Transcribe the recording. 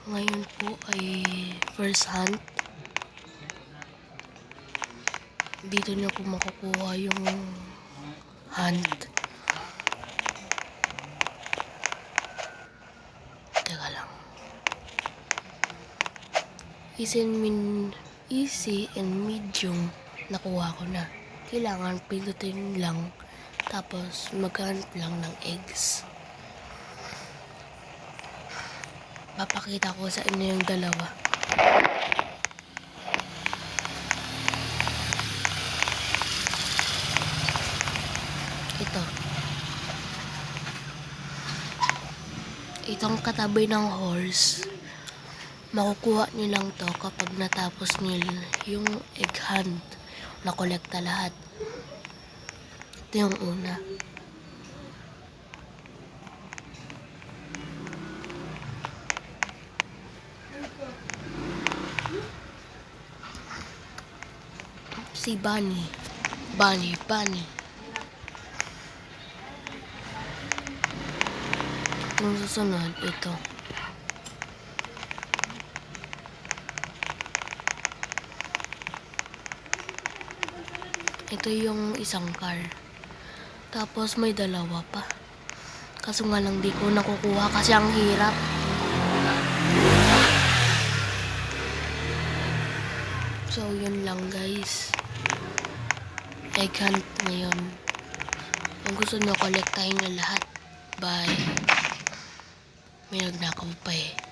Ngayon po ay first hunt. Dito niyo po makukuha yung hunt. Teka lang. Easy and medium nakuha ko na. Kailangan pindutin lang tapos maghanap lang ng eggs. Papakita ko sa inyo yung dalawa. Itong katabi ng horse, makukuha nilang to kapag natapos nila yung egg hunt. Nakolekta lahat. Ito yung una. Si Bunny. Itong susunod, ito. Ito yung isang car. Tapos may dalawa pa. Kaso nga lang di ko nakukuha kasi ang hirap. So yun lang guys. Egg hunt ngayon. Kung gusto nyo, kolektahin nyo lahat. Bye. May nagnakaw pa eh.